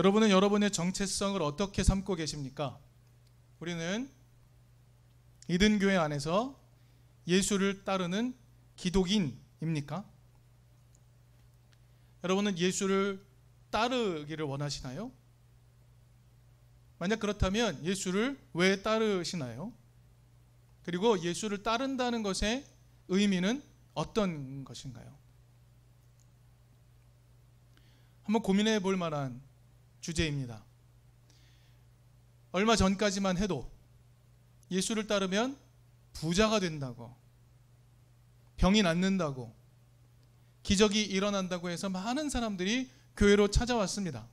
여러분은 여러분의 정체성을 어떻게 삼고 계십니까? 우리는 이든교회 안에서 예수를 따르는 기독인입니까? 여러분은 예수를 따르기를 원하시나요? 만약 그렇다면 예수를 왜 따르시나요? 그리고 예수를 따른다는 것의 의미는 어떤 것인가요? 한번 고민해 볼 만한 주제입니다. 얼마 전까지만 해도 예수를 따르면 부자가 된다고, 병이 낫는다고, 기적이 일어난다고 해서 많은 사람들이 교회로 찾아왔습니다.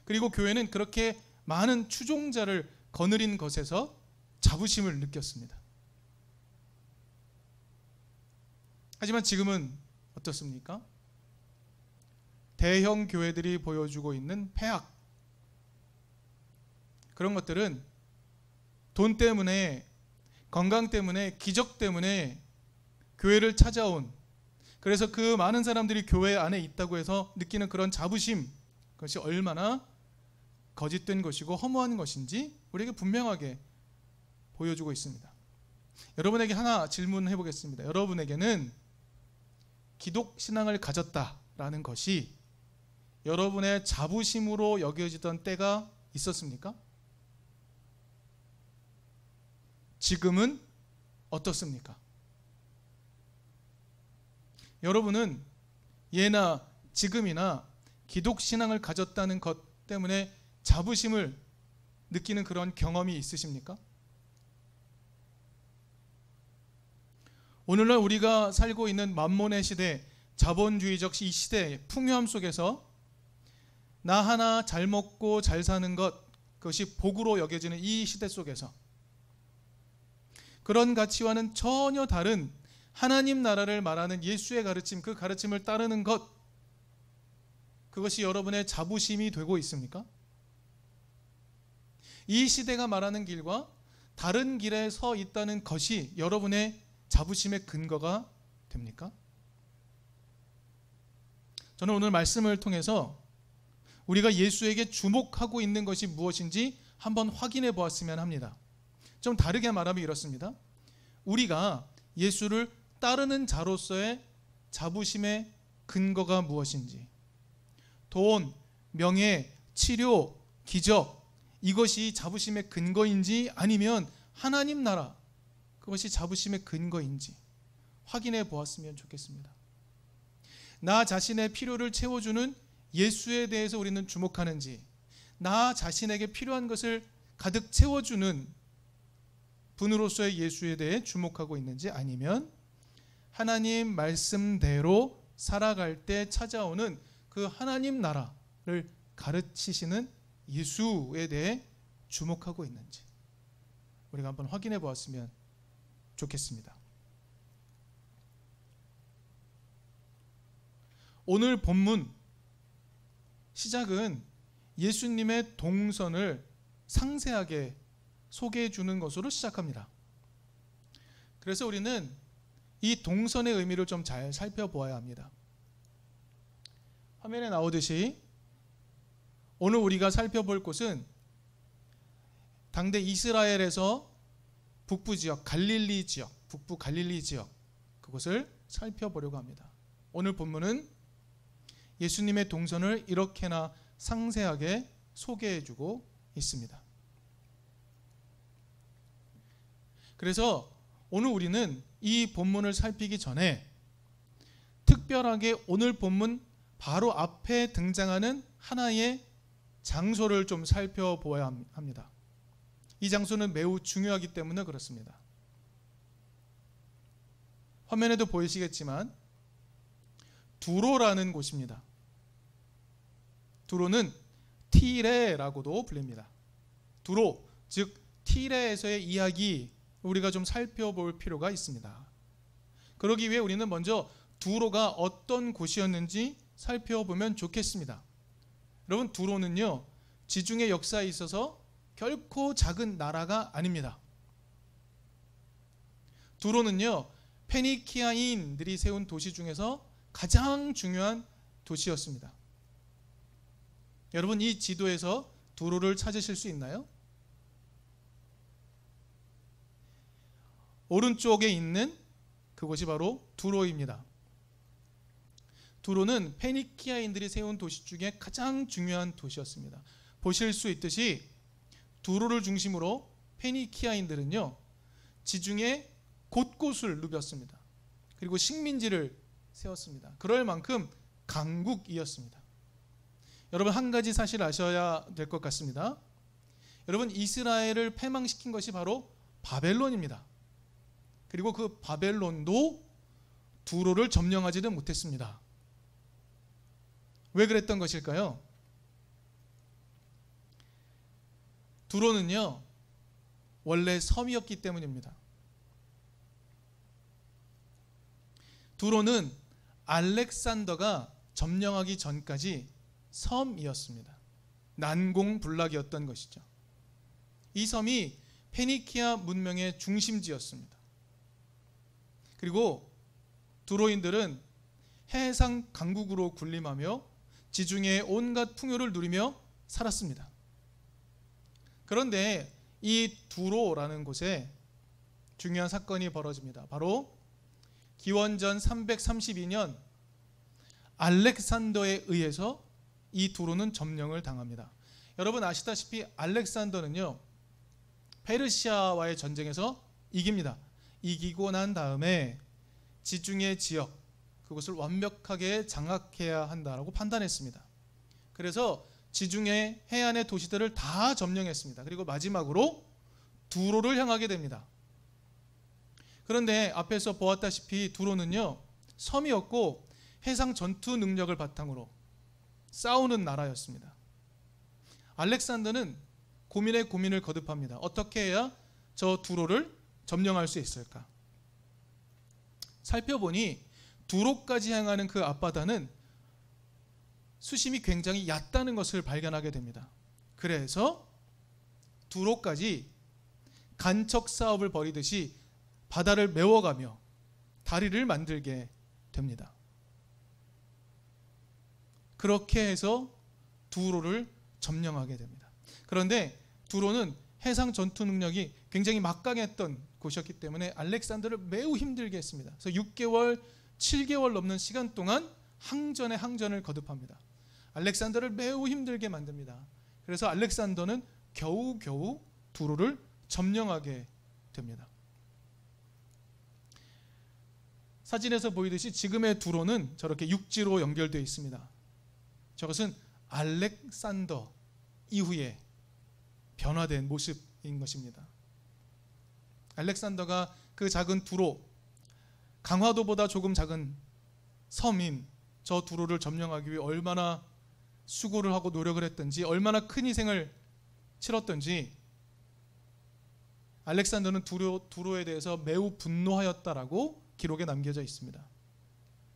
그리고 교회는 그렇게 많은 추종자를 거느린 것에서 자부심을 느꼈습니다. 하지만 지금은 어떻습니까? 대형 교회들이 보여주고 있는 폐악, 그런 것들은 돈 때문에, 건강 때문에, 기적 때문에 교회를 찾아온, 그래서 그 많은 사람들이 교회 안에 있다고 해서 느끼는 그런 자부심, 그것이 얼마나 거짓된 것이고 허무한 것인지 우리에게 분명하게 보여주고 있습니다. 여러분에게 하나 질문해 보겠습니다. 여러분에게는 기독신앙을 가졌다라는 것이 여러분의 자부심으로 여겨지던 때가 있었습니까? 지금은 어떻습니까? 여러분은 예나 지금이나 기독신앙을 가졌다는 것 때문에 자부심을 느끼는 그런 경험이 있으십니까? 오늘날 우리가 살고 있는 만몬의 시대, 자본주의적 이 시대의 풍요함 속에서 나 하나 잘 먹고 잘 사는 것, 그것이 복으로 여겨지는 이 시대 속에서 그런 가치와는 전혀 다른 하나님 나라를 말하는 예수의 가르침, 그 가르침을 따르는 것, 그것이 여러분의 자부심이 되고 있습니까? 이 시대가 말하는 길과 다른 길에 서 있다는 것이 여러분의 자부심의 근거가 됩니까? 저는 오늘 말씀을 통해서 우리가 예수에게 주목하고 있는 것이 무엇인지 한번 확인해 보았으면 합니다. 좀 다르게 말하면 이렇습니다. 우리가 예수를 따르는 자로서의 자부심의 근거가 무엇인지, 돈, 명예, 치료, 기적, 이것이 자부심의 근거인지 아니면 하나님 나라, 그것이 자부심의 근거인지 확인해 보았으면 좋겠습니다. 나 자신의 필요를 채워주는 예수에 대해서 우리는 주목하는지, 나 자신에게 필요한 것을 가득 채워주는 분으로서의 예수에 대해 주목하고 있는지, 아니면 하나님 말씀대로 살아갈 때 찾아오는 그 하나님 나라를 가르치시는 예수에 대해 주목하고 있는지 우리가 한번 확인해 보았으면 좋겠습니다. 오늘 본문 시작은 예수님의 동선을 상세하게 소개해 주는 것으로 시작합니다. 그래서 우리는 이 동선의 의미를 좀 잘 살펴보아야 합니다. 화면에 나오듯이 오늘 우리가 살펴볼 곳은 당대 이스라엘에서 북부 지역, 갈릴리 지역, 북부 갈릴리 지역, 그곳을 살펴보려고 합니다. 오늘 본문은 예수님의 동선을 이렇게나 상세하게 소개해주고 있습니다. 그래서 오늘 우리는 이 본문을 살피기 전에 특별하게 오늘 본문 바로 앞에 등장하는 하나의 장소를 좀 살펴보아야 합니다. 이 장소는 매우 중요하기 때문에 그렇습니다. 화면에도 보이시겠지만 두로라는 곳입니다. 두로는 티레라고도 불립니다. 두로, 즉 티레에서의 이야기, 우리가 좀 살펴볼 필요가 있습니다. 그러기 위해 우리는 먼저 두로가 어떤 곳이었는지 살펴보면 좋겠습니다. 여러분, 두로는요, 지중해 역사에 있어서 결코 작은 나라가 아닙니다. 두로는요, 페니키아인들이 세운 도시 중에서 가장 중요한 도시였습니다. 여러분, 이 지도에서 두로를 찾으실 수 있나요? 오른쪽에 있는 그곳이 바로 두로입니다. 두로는 페니키아인들이 세운 도시 중에 가장 중요한 도시였습니다. 보실 수 있듯이 두로를 중심으로 페니키아인들은요, 지중해 곳곳을 누볐습니다. 그리고 식민지를 세웠습니다. 그럴 만큼 강국이었습니다. 여러분, 한 가지 사실 아셔야 될 것 같습니다. 여러분, 이스라엘을 패망시킨 것이 바로 바벨론입니다. 그리고 그 바벨론도 두로를 점령하지는 못했습니다. 왜 그랬던 것일까요? 두로는요, 원래 섬이었기 때문입니다. 두로는 알렉산더가 점령하기 전까지 섬이었습니다. 난공불락이었던 것이죠. 이 섬이 페니키아 문명의 중심지였습니다. 그리고 두로인들은 해상 강국으로 군림하며 지중해의 온갖 풍요를 누리며 살았습니다. 그런데 이 두로라는 곳에 중요한 사건이 벌어집니다. 바로 기원전 332년 알렉산더에 의해서 이 두로는 점령을 당합니다. 여러분 아시다시피 알렉산더는요, 페르시아와의 전쟁에서 이깁니다. 이기고 난 다음에 지중해 지역, 그것을 완벽하게 장악해야 한다라고 판단했습니다. 그래서 지중해 해안의 도시들을 다 점령했습니다. 그리고 마지막으로 두로를 향하게 됩니다. 그런데 앞에서 보았다시피 두로는요, 섬이었고 해상 전투 능력을 바탕으로 싸우는 나라였습니다. 알렉산더는 고민에 고민을 거듭합니다. 어떻게 해야 저 두로를 점령할 수 있을까? 살펴보니 두로까지 향하는 그 앞바다는 수심이 굉장히 얕다는 것을 발견하게 됩니다. 그래서 두로까지 간척 사업을 벌이듯이 바다를 메워가며 다리를 만들게 됩니다. 그렇게 해서 두로를 점령하게 됩니다. 그런데 두로는 해상 전투 능력이 굉장히 막강했던 곳이었기 때문에 알렉산더를 매우 힘들게 했습니다. 그래서 6개월, 7개월 넘는 시간 동안 항전에 항전을 거듭합니다. 알렉산더를 매우 힘들게 만듭니다. 그래서 알렉산더는 겨우겨우 두로를 점령하게 됩니다. 사진에서 보이듯이 지금의 두로는 저렇게 육지로 연결되어 있습니다. 저것은 알렉산더 이후에 변화된 모습인 것입니다. 알렉산더가 그 작은 두로, 강화도보다 조금 작은 섬인 저 두로를 점령하기 위해 얼마나 수고를 하고 노력을 했던지, 얼마나 큰 희생을 치렀던지, 알렉산더는 두로에 대해서 매우 분노하였다라고 기록에 남겨져 있습니다.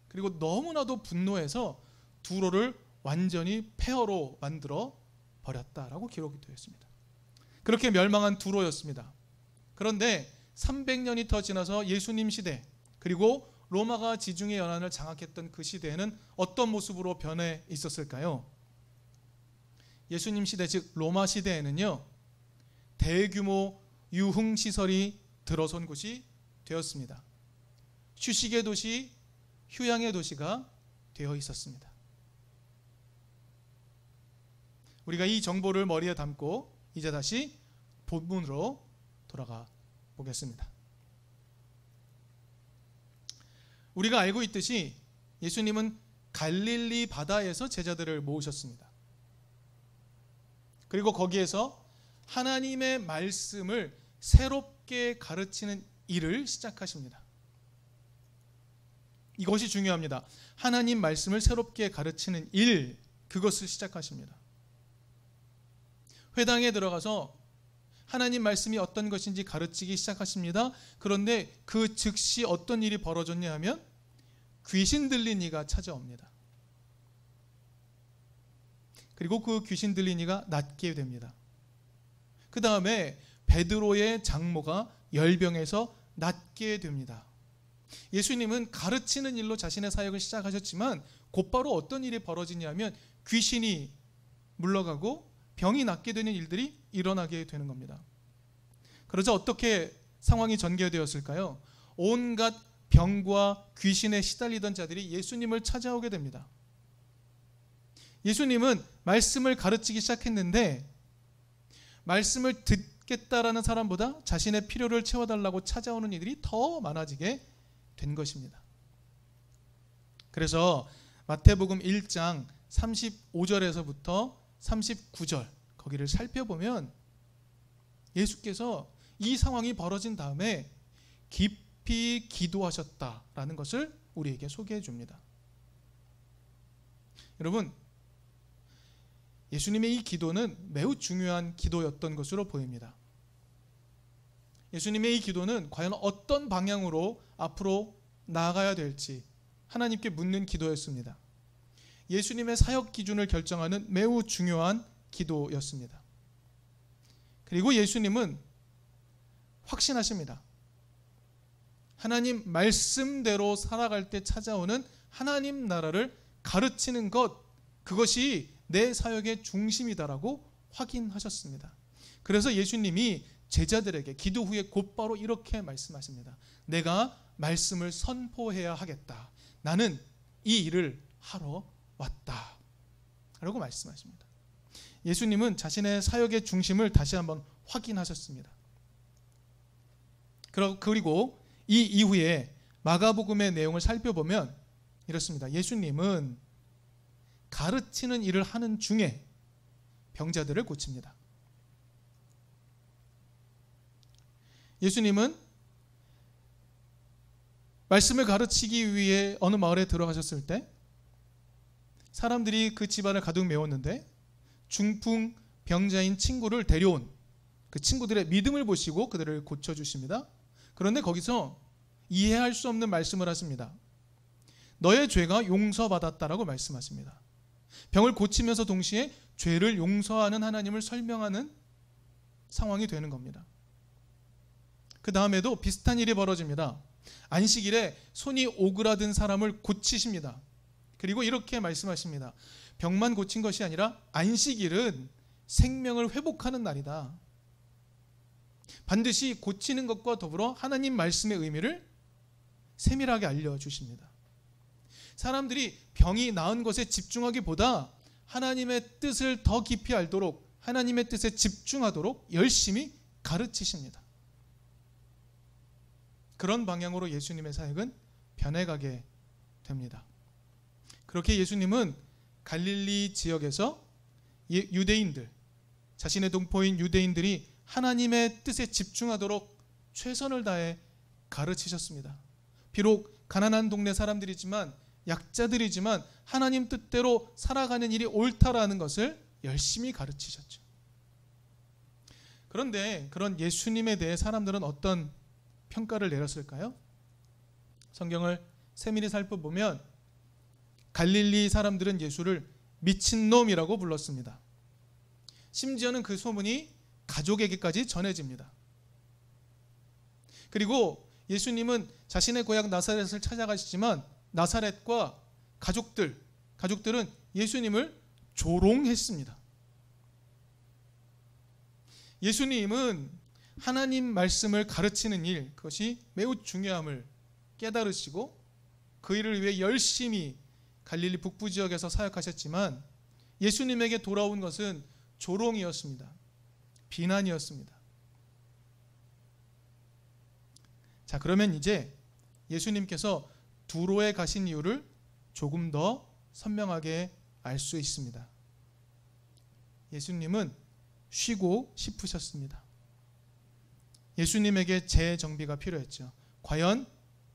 그리고 너무나도 분노해서 두로를 완전히 폐허로 만들어 버렸다라고 기록이 되어 있습니다. 그렇게 멸망한 두로였습니다. 그런데 300년이 더 지나서 예수님 시대, 그리고 로마가 지중해 연안을 장악했던 그 시대에는 어떤 모습으로 변해 있었을까요? 예수님 시대, 즉 로마 시대에는요, 대규모 유흥시설이 들어선 곳이 되었습니다. 휴식의 도시, 휴양의 도시가 되어 있었습니다. 우리가 이 정보를 머리에 담고 이제 다시 본문으로 돌아가 보겠습니다. 우리가 알고 있듯이 예수님은 갈릴리 바다에서 제자들을 모으셨습니다. 그리고 거기에서 하나님의 말씀을 새롭게 가르치는 일을 시작하십니다. 이것이 중요합니다. 하나님 말씀을 새롭게 가르치는 일, 그것을 시작하십니다. 회당에 들어가서 하나님 말씀이 어떤 것인지 가르치기 시작하십니다. 그런데 그 즉시 어떤 일이 벌어졌냐 하면 귀신 들린 이가 찾아옵니다. 그리고 그 귀신 들린 이가 낫게 됩니다. 그 다음에 베드로의 장모가 열병에서 낫게 됩니다. 예수님은 가르치는 일로 자신의 사역을 시작하셨지만 곧바로 어떤 일이 벌어지냐면 귀신이 물러가고 병이 낫게 되는 일들이 일어나게 되는 겁니다. 그러자 어떻게 상황이 전개되었을까요? 온갖 병과 귀신에 시달리던 자들이 예수님을 찾아오게 됩니다. 예수님은 말씀을 가르치기 시작했는데 말씀을 듣겠다라는 사람보다 자신의 필요를 채워달라고 찾아오는 이들이 더 많아지게 된 것입니다. 그래서 마태복음 1장 35절에서부터 39절 거기를 살펴보면 예수께서 이 상황이 벌어진 다음에 깊이 기도하셨다라는 것을 우리에게 소개해 줍니다. 여러분, 예수님의 이 기도는 매우 중요한 기도였던 것으로 보입니다. 예수님의 이 기도는 과연 어떤 방향으로 앞으로 나아가야 될지 하나님께 묻는 기도였습니다. 예수님의 사역 기준을 결정하는 매우 중요한 기도였습니다. 그리고 예수님은 확신하십니다. 하나님 말씀대로 살아갈 때 찾아오는 하나님 나라를 가르치는 것, 그것이 내 사역의 중심이다라고 확인하셨습니다. 그래서 예수님이 제자들에게 기도 후에 곧바로 이렇게 말씀하십니다. 내가 말씀을 선포해야 하겠다. 나는 이 일을 하러 왔다. 라고 말씀하십니다. 예수님은 자신의 사역의 중심을 다시 한번 확인하셨습니다. 그리고 이 이후에 마가복음의 내용을 살펴보면 이렇습니다. 예수님은 가르치는 일을 하는 중에 병자들을 고칩니다. 예수님은 말씀을 가르치기 위해 어느 마을에 들어가셨을 때 사람들이 그 집안을 가득 메웠는데 중풍 병자인 친구를 데려온 그 친구들의 믿음을 보시고 그들을 고쳐주십니다. 그런데 거기서 이해할 수 없는 말씀을 하십니다. 너의 죄가 용서받았다라고 말씀하십니다. 병을 고치면서 동시에 죄를 용서하는 하나님을 설명하는 상황이 되는 겁니다. 그 다음에도 비슷한 일이 벌어집니다. 안식일에 손이 오그라든 사람을 고치십니다. 그리고 이렇게 말씀하십니다. 병만 고친 것이 아니라 안식일은 생명을 회복하는 날이다. 반드시 고치는 것과 더불어 하나님 말씀의 의미를 세밀하게 알려주십니다. 사람들이 병이 나은 것에 집중하기보다 하나님의 뜻을 더 깊이 알도록 하나님의 뜻에 집중하도록 열심히 가르치십니다. 그런 방향으로 예수님의 사역은 변해가게 됩니다. 그렇게 예수님은 갈릴리 지역에서 유대인들, 자신의 동포인 유대인들이 하나님의 뜻에 집중하도록 최선을 다해 가르치셨습니다. 비록 가난한 동네 사람들이지만 약자들이지만 하나님 뜻대로 살아가는 일이 옳다라는 것을 열심히 가르치셨죠. 그런데 그런 예수님에 대해 사람들은 어떤 평가를 내렸을까요? 성경을 세밀히 살펴보면 갈릴리 사람들은 예수를 미친놈이라고 불렀습니다. 심지어는 그 소문이 가족에게까지 전해집니다. 그리고 예수님은 자신의 고향 나사렛을 찾아가시지만 나사렛과 가족들은 예수님을 조롱했습니다. 예수님은 하나님 말씀을 가르치는 일, 그것이 매우 중요함을 깨달으시고 그 일을 위해 열심히 갈릴리 북부 지역에서 사역하셨지만 예수님에게 돌아온 것은 조롱이었습니다. 비난이었습니다. 자, 그러면 이제 예수님께서 두로에 가신 이유를 조금 더 선명하게 알 수 있습니다. 예수님은 쉬고 싶으셨습니다. 예수님에게 재정비가 필요했죠. 과연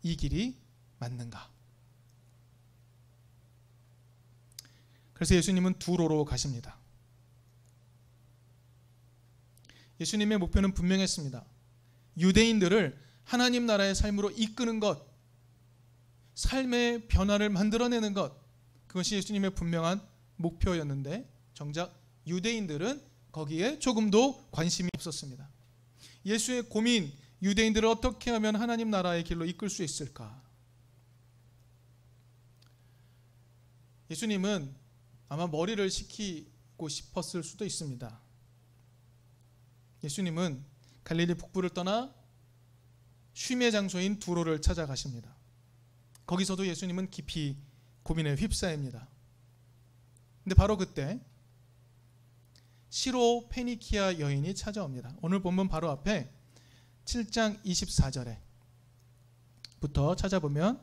이 길이 맞는가? 그래서 예수님은 두로로 가십니다. 예수님의 목표는 분명했습니다. 유대인들을 하나님 나라의 삶으로 이끄는 것, 삶의 변화를 만들어내는 것, 그것이 예수님의 분명한 목표였는데 정작 유대인들은 거기에 조금도 관심이 없었습니다. 예수의 고민, 유대인들을 어떻게 하면 하나님 나라의 길로 이끌 수 있을까? 예수님은 아마 머리를 식히 받고 싶었을 수도 있습니다. 예수님은 갈릴리 북부를 떠나 쉼의 장소인 두로를 찾아가십니다. 거기서도 예수님은 깊이 고민에 휩싸입니다. 근데 바로 그때 시로 페니키아 여인이 찾아옵니다. 오늘 본문 바로 앞에 7장 24절에부터 찾아보면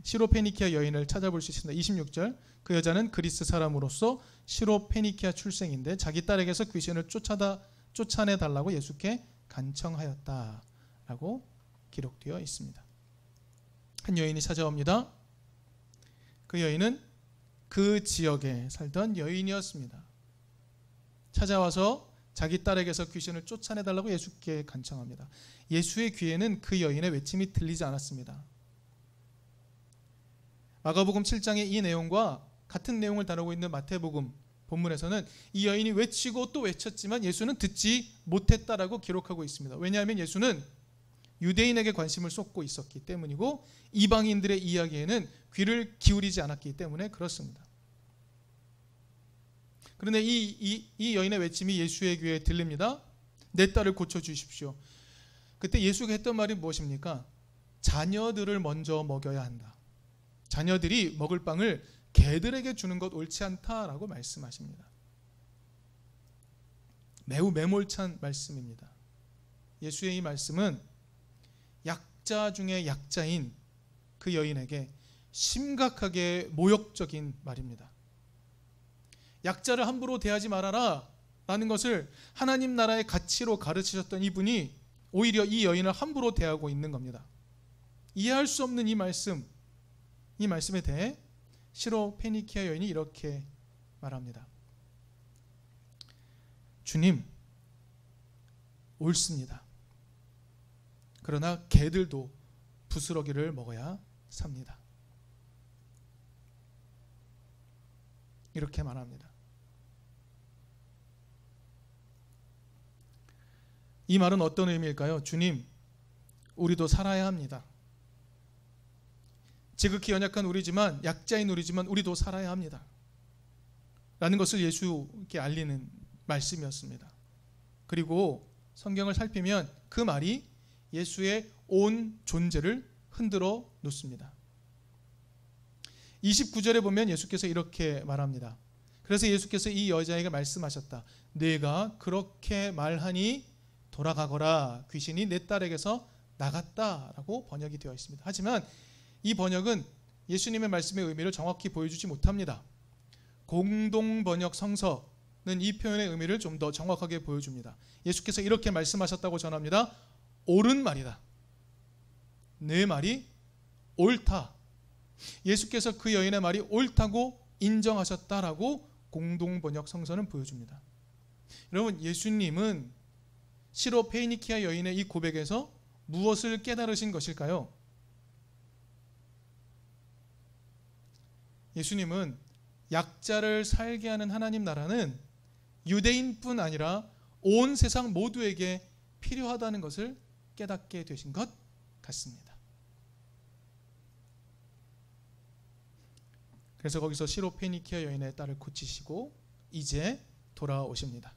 시로 페니키아 여인을 찾아볼 수 있습니다. 26절, 그 여자는 그리스 사람으로서 시로 페니키아 출생인데 자기 딸에게서 귀신을 쫓아내달라고 예수께 간청하였다라고 기록되어 있습니다. 한 여인이 찾아옵니다. 그 여인은 그 지역에 살던 여인이었습니다. 찾아와서 자기 딸에게서 귀신을 쫓아내달라고 예수께 간청합니다. 예수의 귀에는 그 여인의 외침이 들리지 않았습니다. 마가복음 7장의 이 내용과 같은 내용을 다루고 있는 마태복음 본문에서는 이 여인이 외치고 또 외쳤지만 예수는 듣지 못했다라고 기록하고 있습니다. 왜냐하면 예수는 유대인에게 관심을 쏟고 있었기 때문이고 이방인들의 이야기에는 귀를 기울이지 않았기 때문에 그렇습니다. 그런데 이 여인의 외침이 예수의 귀에 들립니다. 내 딸을 고쳐주십시오. 그때 예수가 했던 말이 무엇입니까? 자녀들을 먼저 먹여야 한다. 자녀들이 먹을 빵을 개들에게 주는 것 옳지 않다라고 말씀하십니다. 매우 매몰찬 말씀입니다. 예수의 이 말씀은 약자 중에 약자인 그 여인에게 심각하게 모욕적인 말입니다. 약자를 함부로 대하지 말아라 라는 것을 하나님 나라의 가치로 가르치셨던 이분이 오히려 이 여인을 함부로 대하고 있는 겁니다. 이해할 수 없는 이 말씀에 대해 시로 페니키아 여인이 이렇게 말합니다. 주님, 옳습니다. 그러나 개들도 부스러기를 먹어야 삽니다. 이렇게 말합니다. 이 말은 어떤 의미일까요? 주님, 우리도 살아야 합니다. 지극히 연약한 우리지만, 약자인 우리지만 우리도 살아야 합니다. 라는 것을 예수께 알리는 말씀이었습니다. 그리고 성경을 살피면 그 말이 예수의 온 존재를 흔들어 놓습니다. 29절에 보면 예수께서 이렇게 말합니다. 그래서 예수께서 이 여자에게 말씀하셨다. 네가 그렇게 말하니 돌아가거라. 귀신이 내 딸에게서 나갔다라고 번역이 되어 있습니다. 하지만 이 번역은 예수님의 말씀의 의미를 정확히 보여주지 못합니다. 공동 번역 성서는 이 표현의 의미를 좀 더 정확하게 보여줍니다. 예수께서 이렇게 말씀하셨다고 전합니다. 옳은 말이다. 내 말이 옳다. 예수께서 그 여인의 말이 옳다고 인정하셨다라고 공동 번역 성서는 보여줍니다. 여러분, 예수님은 시로 페니키아 여인의 이 고백에서 무엇을 깨달으신 것일까요? 예수님은 약자를 살게 하는 하나님 나라는 유대인뿐 아니라 온 세상 모두에게 필요하다는 것을 깨닫게 되신 것 같습니다. 그래서 거기서 시로 페니키아 여인의 딸을 고치시고 이제 돌아오십니다.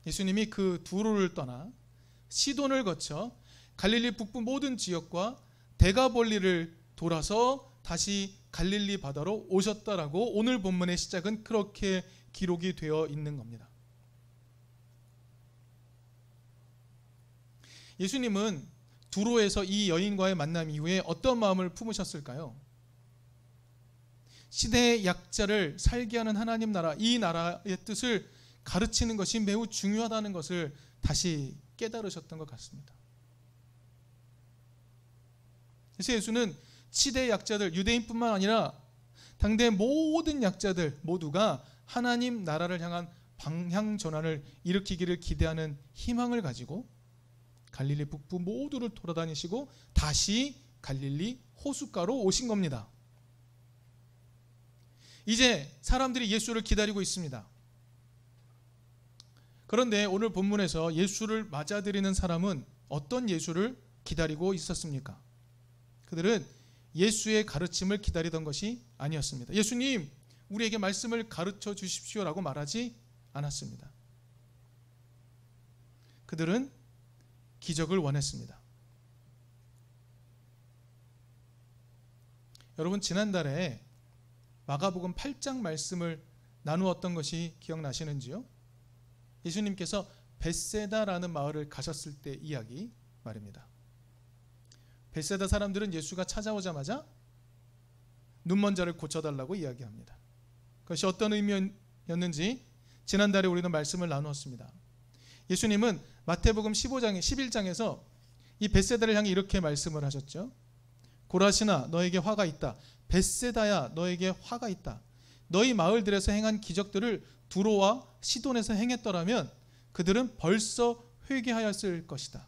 예수님이 그 두로를 떠나 시돈을 거쳐 갈릴리 북부 모든 지역과 데가볼리를 돌아서 다시 갈릴리 바다로 오셨다라고 오늘 본문의 시작은 그렇게 기록이 되어 있는 겁니다. 예수님은 두로에서 이 여인과의 만남 이후에 어떤 마음을 품으셨을까요? 시대의 약자를 살게 하는 하나님 나라, 이 나라의 뜻을 가르치는 것이 매우 중요하다는 것을 다시 깨달으셨던 것 같습니다. 그래서 예수는 시대의 약자들, 유대인뿐만 아니라 당대 모든 약자들 모두가 하나님 나라를 향한 방향 전환을 일으키기를 기대하는 희망을 가지고 갈릴리 북부 모두를 돌아다니시고 다시 갈릴리 호숫가로 오신 겁니다. 이제 사람들이 예수를 기다리고 있습니다. 그런데 오늘 본문에서 예수를 맞아들이는 사람은 어떤 예수를 기다리고 있었습니까? 그들은 예수의 가르침을 기다리던 것이 아니었습니다. 예수님, 우리에게 말씀을 가르쳐 주십시오라고 말하지 않았습니다. 그들은 기적을 원했습니다. 여러분, 지난달에 마가복음 8장 말씀을 나누었던 것이 기억나시는지요? 예수님께서 벳세다라는 마을을 가셨을 때 이야기 말입니다. 벳세다 사람들은 예수가 찾아오자마자 눈먼 자를 고쳐달라고 이야기합니다. 그것이 어떤 의미였는지 지난달에 우리는 말씀을 나누었습니다. 예수님은 마태복음 11장에서 이 벳세다를 향해 이렇게 말씀을 하셨죠. 고라시나 너에게 화가 있다. 벳세다야 너에게 화가 있다. 너희 마을들에서 행한 기적들을 두로와 시돈에서 행했더라면 그들은 벌써 회개하였을 것이다.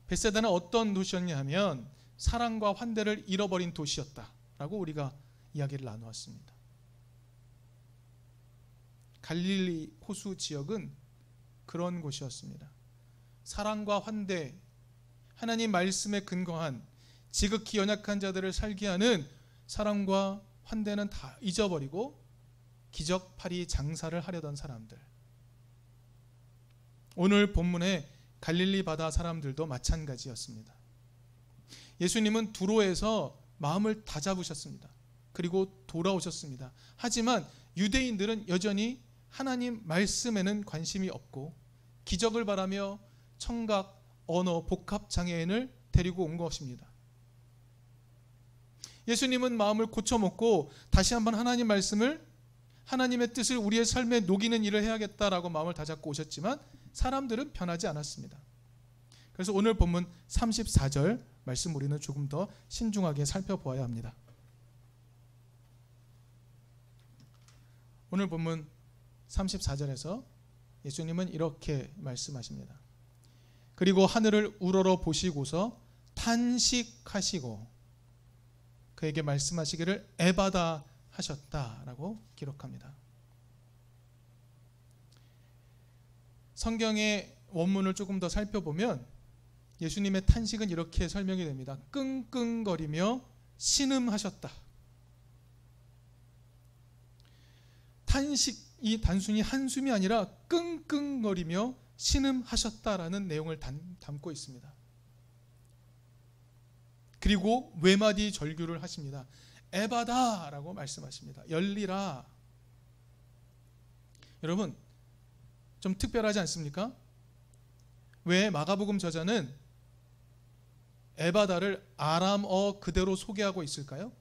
벳세다는 어떤 도시였냐 하면 사랑과 환대를 잃어버린 도시였다라고 우리가 이야기를 나누었습니다. 갈릴리 호수 지역은 그런 곳이었습니다. 사랑과 환대, 하나님 말씀에 근거한 지극히 연약한 자들을 살게 하는 사랑과 환대는 다 잊어버리고 기적팔이 장사를 하려던 사람들. 오늘 본문의 갈릴리 바다 사람들도 마찬가지였습니다. 예수님은 두로에서 마음을 다잡으셨습니다. 그리고 돌아오셨습니다. 하지만 유대인들은 여전히 하나님 말씀에는 관심이 없고 기적을 바라며 청각, 언어, 복합 장애인을 데리고 온 것입니다. 예수님은 마음을 고쳐먹고 다시 한번 하나님 말씀을, 하나님의 뜻을 우리의 삶에 녹이는 일을 해야겠다라고 마음을 다잡고 오셨지만 사람들은 변하지 않았습니다. 그래서 오늘 본문 34절 말씀 우리는 조금 더 신중하게 살펴보아야 합니다. 오늘 본문 34절에서 예수님은 이렇게 말씀하십니다. 그리고 하늘을 우러러 보시고서 탄식하시고 그에게 말씀하시기를 에바다 하셨다라고 기록합니다. 성경의 원문을 조금 더 살펴보면 예수님의 탄식은 이렇게 설명이 됩니다. 끙끙거리며 신음하셨다. 탄식이 단순히 한숨이 아니라 끙끙거리며 신음하셨다라는 내용을 담고 있습니다. 그리고 외마디 절규를 하십니다. 에바다라고 말씀하십니다. 열리라. 여러분, 좀 특별하지 않습니까? 왜 마가복음 저자는 에바다를 아람어 그대로 소개하고 있을까요?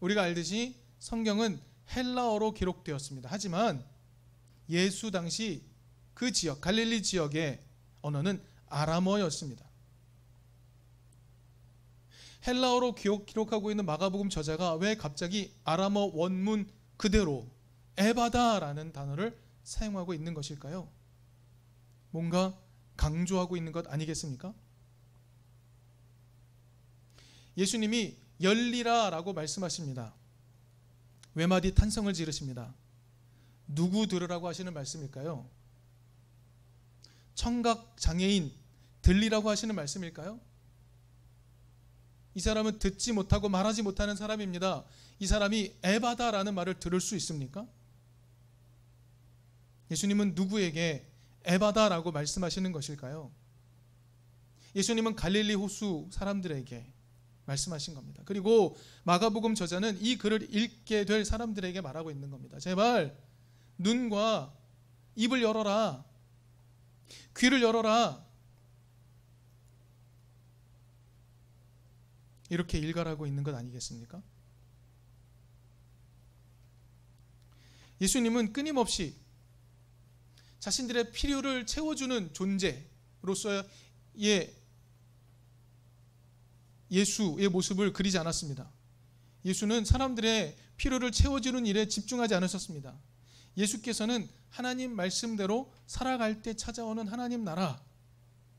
우리가 알듯이 성경은 헬라어로 기록되었습니다. 하지만 예수 당시 그 지역, 갈릴리 지역의 언어는 아람어였습니다. 헬라어로 기록하고 있는 마가복음 저자가 왜 갑자기 아람어 원문 그대로 에바다라는 단어를 사용하고 있는 것일까요? 뭔가 강조하고 있는 것 아니겠습니까? 예수님이 열리라라고 말씀하십니다. 외마디 탄성을 지르십니다. 누구 들으라고 하시는 말씀일까요? 청각 장애인 들리라고 하시는 말씀일까요? 이 사람은 듣지 못하고 말하지 못하는 사람입니다. 이 사람이 에바다라는 말을 들을 수 있습니까? 예수님은 누구에게 에바다라고 말씀하시는 것일까요? 예수님은 갈릴리 호수 사람들에게 말씀하신 겁니다. 그리고 마가복음 저자는 이 글을 읽게 될 사람들에게 말하고 있는 겁니다. 제발 눈과 입을 열어라. 귀를 열어라. 이렇게 일갈하고 있는 것 아니겠습니까? 예수님은 끊임없이 자신들의 필요를 채워주는 존재로서의 예수의 모습을 그리지 않았습니다. 예수는 사람들의 필요를 채워주는 일에 집중하지 않으셨습니다. 예수께서는 하나님 말씀대로 살아갈 때 찾아오는 하나님 나라,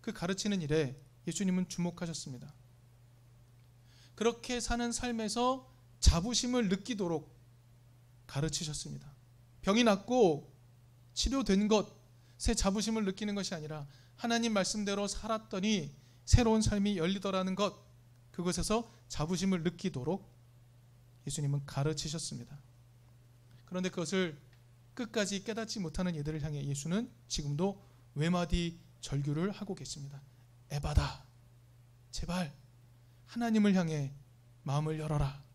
그 가르치는 일에 예수님은 주목하셨습니다. 그렇게 사는 삶에서 자부심을 느끼도록 가르치셨습니다. 병이 낫고 치료된 것에 자부심을 느끼는 것이 아니라 하나님 말씀대로 살았더니 새로운 삶이 열리더라는 것, 그것에서 자부심을 느끼도록 예수님은 가르치셨습니다. 그런데 그것을 끝까지 깨닫지 못하는 이들을 향해 예수는 지금도 외마디 절규를 하고 계십니다. 에바다, 제발 하나님을 향해 마음을 열어라.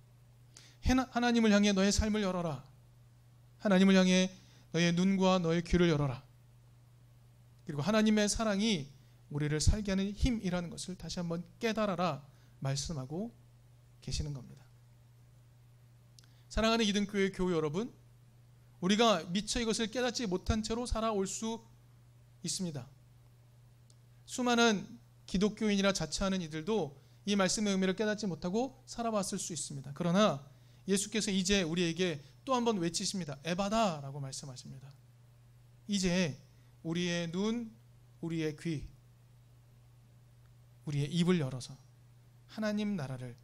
하나님을 향해 너의 삶을 열어라. 하나님을 향해 너의 눈과 너의 귀를 열어라. 그리고 하나님의 사랑이 우리를 살게 하는 힘이라는 것을 다시 한번 깨달아라 말씀하고 계시는 겁니다. 사랑하는 이든교회 교우 여러분, 우리가 미처 이것을 깨닫지 못한 채로 살아올 수 있습니다. 수많은 기독교인이라 자처하는 이들도 이 말씀의 의미를 깨닫지 못하고 살아왔을 수 있습니다. 그러나 예수께서 이제 우리에게 또 한 번 외치십니다. 에바다 라고 말씀하십니다. 이제 우리의 눈, 우리의 귀, 우리의 입을 열어서 하나님 나라를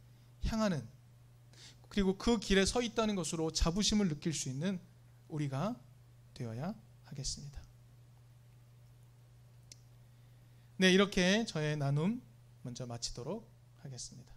향하는, 그리고 그 길에 서 있다는 것으로 자부심을 느낄 수 있는 우리가 되어야 하겠습니다. 네, 이렇게 저의 나눔 먼저 마치도록 하겠습니다.